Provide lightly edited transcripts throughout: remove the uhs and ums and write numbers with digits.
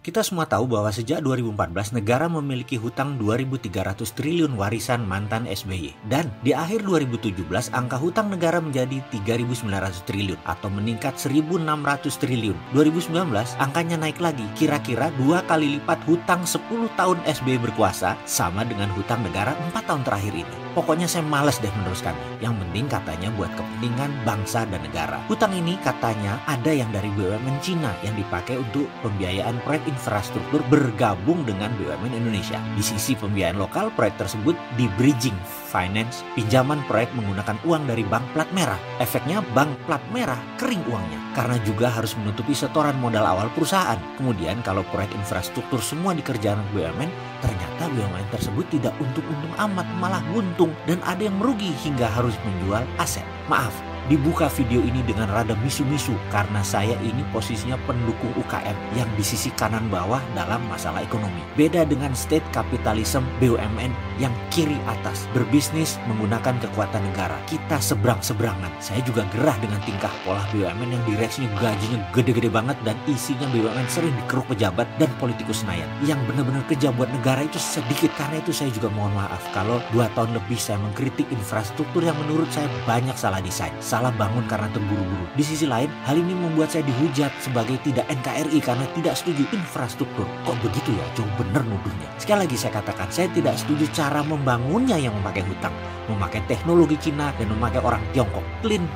Kita semua tahu bahwa sejak 2014 negara memiliki hutang 2.300 triliun warisan mantan SBY. Dan di akhir 2017 angka hutang negara menjadi 3.900 triliun atau meningkat 1.600 triliun. 2019 angkanya naik lagi, kira-kira 2 kali lipat hutang 10 tahun SBY berkuasa sama dengan hutang negara 4 tahun terakhir ini. Pokoknya saya malas deh meneruskannya. Yang penting katanya buat kepentingan bangsa dan negara. Hutang ini katanya ada yang dari BUMN Cina yang dipakai untuk pembiayaan proyek infrastruktur bergabung dengan BUMN Indonesia. Di sisi pembiayaan lokal, proyek tersebut di bridging finance, pinjaman proyek menggunakan uang dari bank plat merah. Efeknya bank plat merah kering uangnya karena juga harus menutupi setoran modal awal perusahaan. Kemudian kalau proyek infrastruktur semua dikerjakan BUMN, ternyata BUMN tersebut tidak untung-untung amat, malah buntung dan ada yang merugi hingga harus menjual aset. Maaf, dibuka video ini dengan rada misu-misu karena saya ini posisinya pendukung UKM yang di sisi kanan bawah dalam masalah ekonomi. Beda dengan state capitalism BUMN yang kiri atas, berbisnis menggunakan kekuatan negara. Kita seberang-seberangan. Saya juga gerah dengan tingkah pola BUMN yang direksinya gajinya gede-gede banget dan isinya BUMN sering dikeruk pejabat dan politikus Senayan. Yang benar-benar kejam buat negara itu sedikit. Karena itu saya juga mohon maaf kalau 2 tahun lebih saya mengkritik infrastruktur yang menurut saya banyak salah desain, salah bangun karena terburu-buru. Di sisi lain, hal ini membuat saya dihujat sebagai tidak NKRI karena tidak setuju infrastruktur. Kok begitu ya? Jauh bener nuduhnya. Sekali lagi saya katakan, saya tidak setuju cara membangunnya yang memakai hutang, memakai teknologi Cina dan memakai orang Tiongkok.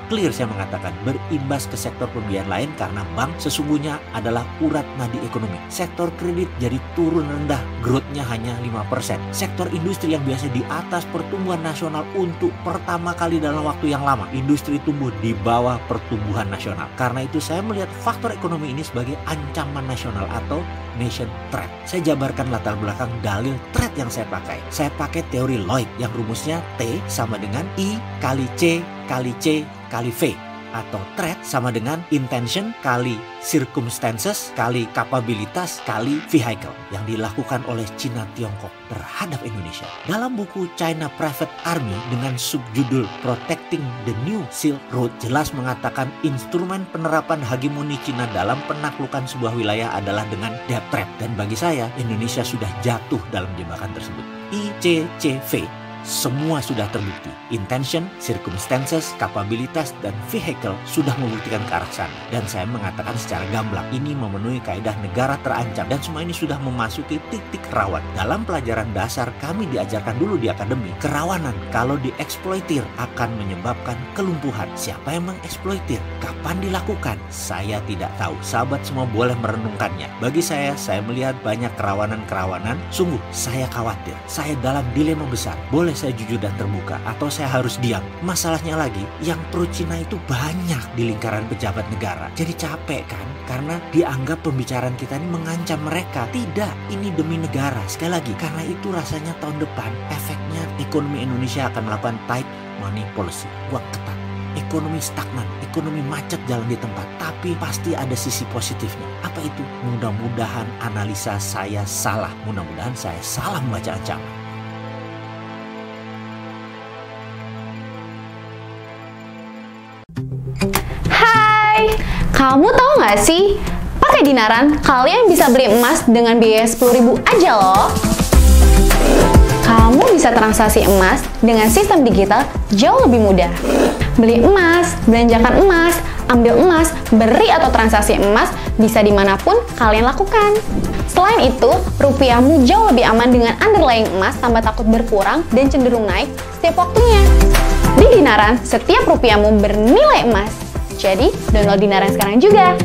Clear saya mengatakan berimbas ke sektor pembiayaan lain karena bank sesungguhnya adalah urat nadi ekonomi. Sektor kredit jadi turun rendah, growth-nya hanya 5%. Sektor industri yang biasa di atas pertumbuhan nasional untuk pertama kali dalam waktu yang lama, industri tumbuh di bawah pertumbuhan nasional. Karena itu saya melihat faktor ekonomi ini sebagai ancaman nasional atau nation threat. Saya jabarkan latar belakang dalil threat yang saya pakai. Saya pakai teori Lloyd yang rumusnya T sama dengan I kali C kali C kali V. Atau threat sama dengan intention kali circumstances kali kapabilitas kali vehicle yang dilakukan oleh Cina Tiongkok terhadap Indonesia. Dalam buku China Private Army dengan subjudul Protecting the New Silk Road jelas mengatakan instrumen penerapan hegemoni Cina dalam penaklukan sebuah wilayah adalah dengan debt trap. Dan bagi saya Indonesia sudah jatuh dalam jebakan tersebut. ICCV semua sudah terbukti. Intention, circumstances, kapabilitas, dan vehicle sudah membuktikan ke arah sana. Dan saya mengatakan secara gamblang, ini memenuhi kaedah negara terancam. Dan semua ini sudah memasuki titik rawan. Dalam pelajaran dasar kami diajarkan dulu di akademi, kerawanan kalau dieksploitir akan menyebabkan kelumpuhan. Siapa yang mengeksploitir? Kapan dilakukan? Saya tidak tahu. Sahabat semua boleh merenungkannya. Bagi saya melihat banyak kerawanan-kerawanan. Sungguh, saya khawatir. Saya dalam dilema besar. Boleh saya jujur dan terbuka atau saya harus diam? Masalahnya lagi, yang pro Cina itu banyak di lingkaran pejabat negara. Jadi capek kan? Karena dianggap pembicaraan kita ini mengancam mereka. Tidak, ini demi negara. Sekali lagi, karena itu rasanya tahun depan efeknya ekonomi Indonesia akan melakukan tight money policy. Uang ketat. Ekonomi stagnan, ekonomi macet jalan di tempat. Tapi pasti ada sisi positifnya. Apa itu? Mudah-mudahan analisa saya salah. Mudah-mudahan saya salah membaca ancaman. Hai, kamu tahu nggak sih? Pakai Dinaran, kalian bisa beli emas dengan biaya 10.000 aja loh. Kamu bisa transaksi emas dengan sistem digital jauh lebih mudah. Beli emas, belanjakan emas, ambil emas, beri atau transaksi emas bisa dimanapun kalian lakukan. Selain itu, rupiahmu jauh lebih aman dengan underlying emas tanpa takut berkurang dan cenderung naik setiap waktunya. Di Dinaran, setiap rupiahmu bernilai emas. Jadi, download Dinaran sekarang juga.